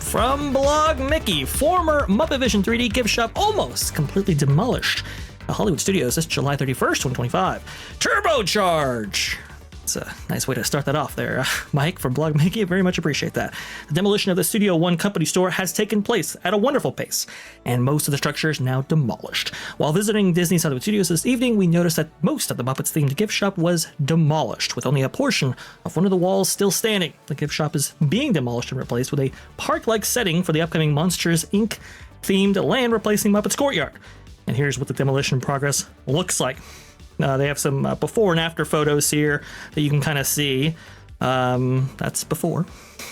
From Blog Mickey, former MuppetVision 3D gift shop almost completely demolished at Hollywood Studios this July 31st, 2025. Turbocharge! It's a nice way to start that off there, Mike from Blog Mickey. Very much appreciate that. The demolition of the Studio One company store has taken place at a wonderful pace, and most of the structure is now demolished. While visiting Disney's Hollywood Studios this evening, we noticed that most of the Muppets-themed gift shop was demolished, with only a portion of one of the walls still standing. The gift shop is being demolished and replaced with a park-like setting for the upcoming Monsters, Inc. themed land replacing Muppet's Courtyard. And here's what the demolition progress looks like. They have some before and after photos here that you can kind of see. That's before.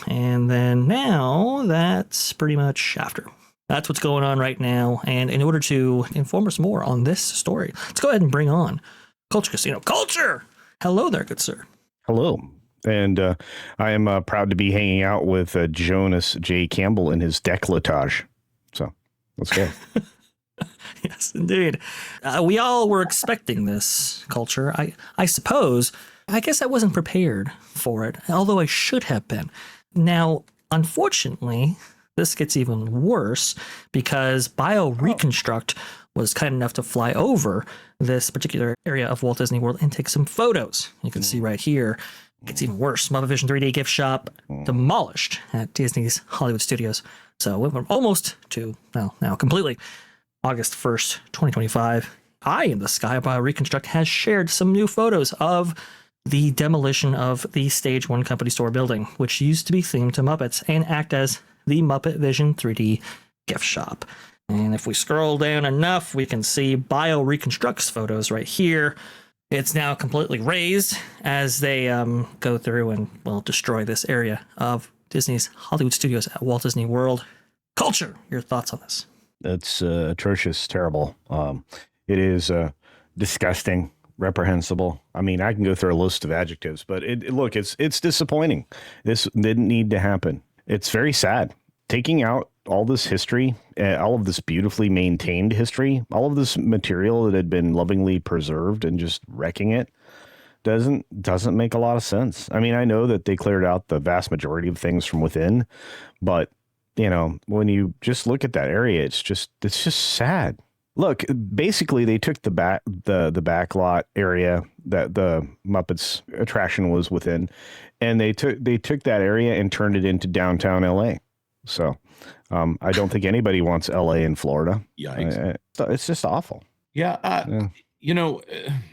And then now that's pretty much after. That's what's going on right now. And in order to inform us more on this story, let's go ahead and bring on Culture Casino. Culture! Hello there, good sir. Hello. And I am proud to be hanging out with Jonas J. Campbell in his décolletage. So let's go. Yes, indeed. We all were expecting this, Culture. I suppose. I guess I wasn't prepared for it, although I should have been. Now, unfortunately, this gets even worse because BioReconstruct was kind enough to fly over this particular area of Walt Disney World and take some photos. You can see right here. It gets even worse. MuppetVision 3D gift shop demolished at Disney's Hollywood Studios. So we went from almost to now completely. August 1st, 2025, Eye in the Sky by Reconstruct has shared some new photos of the demolition of the Stage 1 company store building, which used to be themed to Muppets and act as the MuppetVision 3D gift shop. And if we scroll down enough, we can see BioReconstruct's photos right here. It's now completely razed as they go through and, destroy this area of Disney's Hollywood Studios at Walt Disney World. Culture, your thoughts on this? It's atrocious, terrible. It is disgusting, reprehensible. I mean, I can go through a list of adjectives, but it's disappointing. This didn't need to happen. It's very sad. Taking out all this history, all of this beautifully maintained history, all of this material that had been lovingly preserved and just wrecking it doesn't make a lot of sense. I mean, I know that they cleared out the vast majority of things from within, but when you just look at that area, it's just sad. Look, basically they took the back lot area that the Muppets attraction was within, and they took that area and turned it into downtown LA. So I don't think anybody wants LA in Florida. Yikes. It's just awful. Yeah.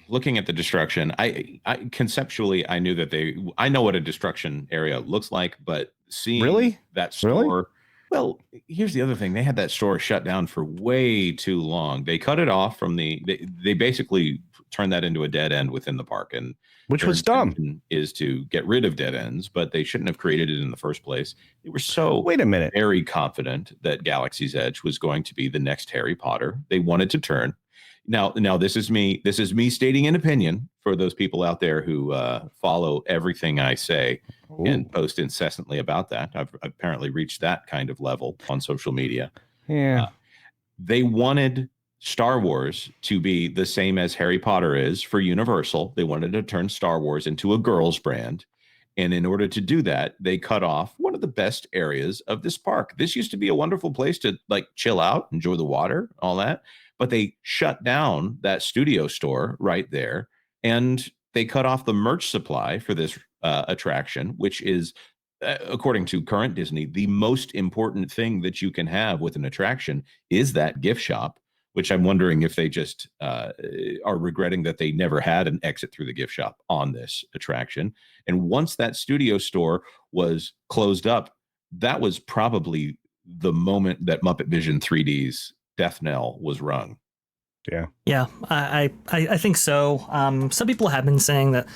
Looking at the destruction, I conceptually, I knew that I know what a destruction area looks like, but seeing that store. Really? Well, here's the other thing. They had that store shut down for way too long. They cut it off from they basically turned that into a dead end within the park. And which was dumb. Is to get rid of dead ends, but they shouldn't have created it in the first place. They were so very confident that Galaxy's Edge was going to be the next Harry Potter. They wanted to turn. Now this is me stating an opinion for those people out there who follow everything I say. Ooh. And post incessantly about that. I've apparently reached that kind of level on social media. Yeah. They wanted Star Wars to be the same as Harry Potter is for Universal. They wanted to turn Star Wars into a girls brand. And in order to do that, they cut off one of the best areas of this park. This used to be a wonderful place to chill out, enjoy the water, all that. But they shut down that studio store right there. And they cut off the merch supply for this attraction, which is, according to current Disney, the most important thing that you can have with an attraction is that gift shop, which I'm wondering if they just are regretting that they never had an exit through the gift shop on this attraction. And once that studio store was closed up, that was probably the moment that MuppetVision 3D's death knell was rung. Yeah, I think so. Some people have been saying that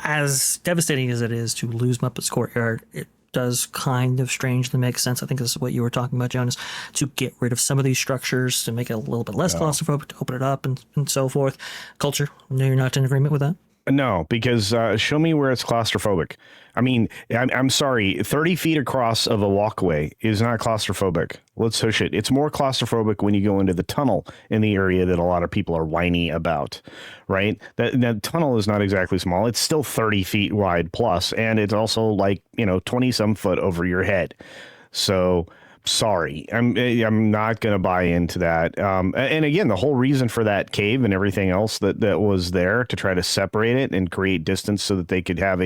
as devastating as it is to lose Muppet's Courtyard, it does kind of strangely make sense. I think this is what you were talking about, Jonas, to get rid of some of these structures to make it a little bit less claustrophobic, to open it up and so forth. Culture, no, you're not in agreement with that? No, because show me where it's claustrophobic. I mean, I'm sorry, 30 feet across of a walkway is not claustrophobic. Let's hush it. It's more claustrophobic when you go into the tunnel in the area that a lot of people are whiny about, right? That tunnel is not exactly small. It's still 30 feet wide plus, and it's also 20 some foot over your head. So sorry, I'm not going to buy into that. And again, the whole reason for that cave and everything else that was there to try to separate it and create distance so that they could have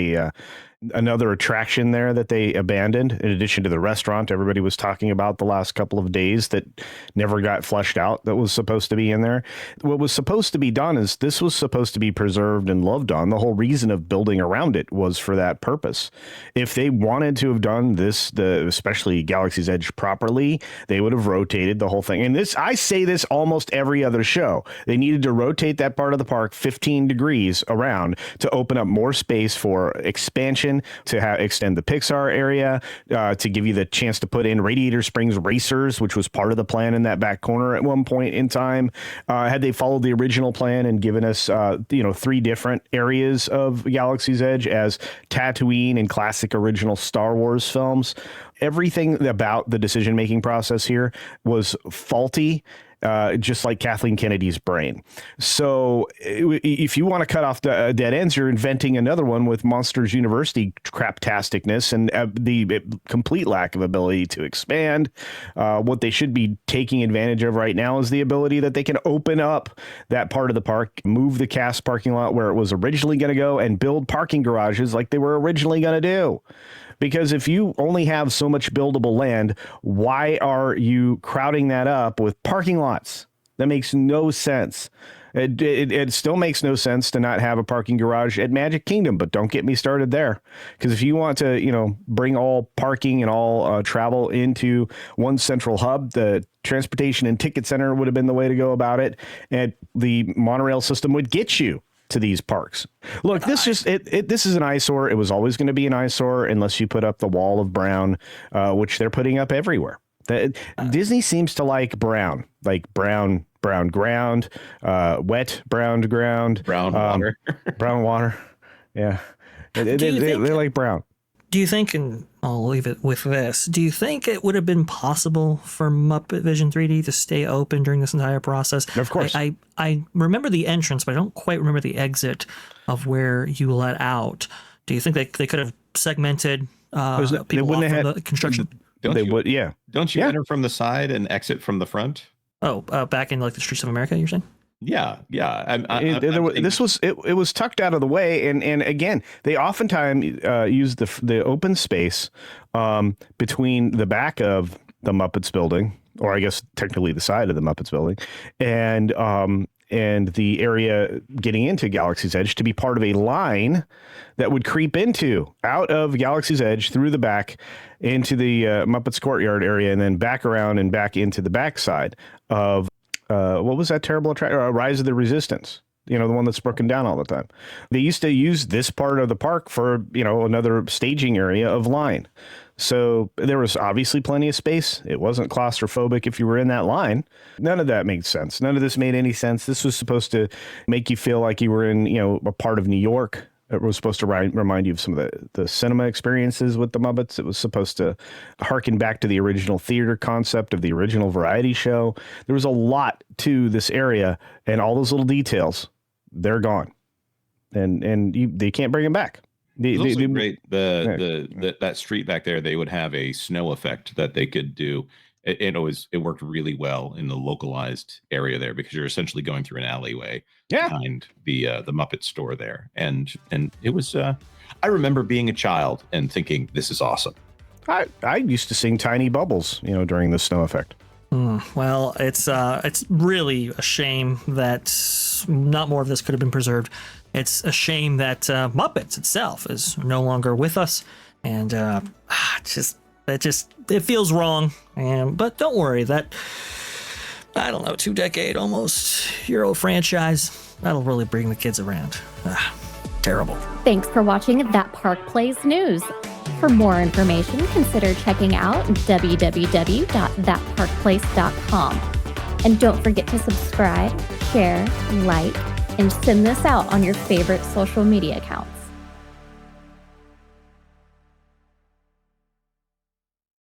another attraction there that they abandoned, in addition to the restaurant everybody was talking about the last couple of days that never got fleshed out, that was supposed to be in there. What was supposed to be done is this was supposed to be preserved and loved on. The whole reason of building around it was for that purpose. If they wanted to have done this, especially Galaxy's Edge properly, they would have rotated the whole thing. And this, I say this almost every other show. They needed to rotate that part of the park 15 degrees around to open up more space for expansion, to extend the Pixar area, to give you the chance to put in Radiator Springs Racers, which was part of the plan in that back corner at one point in time. Had they followed the original plan and given us, 3 different areas of Galaxy's Edge as Tatooine and classic original Star Wars films, everything about the decision-making process here was faulty. Just like Kathleen Kennedy's brain. So if you want to cut off the dead ends, you're inventing another one with Monsters University craptasticness and the complete lack of ability to expand. What they should be taking advantage of right now is the ability that they can open up that part of the park, move the cast parking lot where it was originally going to go, and build parking garages like they were originally going to do. Because if you only have so much buildable land, why are you crowding that up with parking lots? That makes no sense. It still makes no sense to not have a parking garage at Magic Kingdom, but don't get me started there. Because if you want to, bring all parking and all travel into one central hub, the transportation and ticket center would have been the way to go about it. And the monorail system would get you to these parks. Look, this is an eyesore. It was always going to be an eyesore unless you put up the wall of brown, which they're putting up everywhere. Disney seems to like brown ground, wet brown ground, brown water, brown water. Yeah, they like brown. Do you think, and I'll leave it with this, do you think it would have been possible for MuppetVision 3D to stay open during this entire process? Of course. I remember the entrance, but I don't quite remember the exit of where you let out. Do you think they could have segmented people off from the construction? Don't you Yeah. enter from the side and exit from the front? Oh, back in like the streets of America, you're saying? Yeah. It was tucked out of the way, and again, they oftentimes use the open space between the back of the Muppets building, or I guess technically the side of the Muppets building, and the area getting into Galaxy's Edge to be part of a line that would creep out of Galaxy's Edge through the back into the Muppets Courtyard area, and then back around and back into the backside of what was that terrible attraction? Rise of the Resistance. The one that's broken down all the time. They used to use this part of the park for, another staging area of line. So there was obviously plenty of space. It wasn't claustrophobic if you were in that line. None of that made sense. None of this made any sense. This was supposed to make you feel like you were in, a part of New York. It was supposed to remind you of some of the cinema experiences with the Muppets. It was supposed to harken back to the original theater concept of the original variety show. There was a lot to this area, and all those little details, they're gone, and they can't bring them back. Great. That street back there, they would have a snow effect that they could do. It worked really well in the localized area there, because you're essentially going through an alleyway behind the Muppet store there, and it was. I remember being a child and thinking, this is awesome. I used to sing Tiny Bubbles, during the snow effect. Well, it's really a shame that not more of this could have been preserved. It's a shame that Muppets itself is no longer with us, and it feels wrong. But don't worry, that, I don't know, 2-decade almost year old franchise, that'll really bring the kids around. Terrible. Thanks for watching That Park Plays News. For more information, consider checking out www.thatparkplace.com. And don't forget to subscribe, share, like, and send this out on your favorite social media accounts.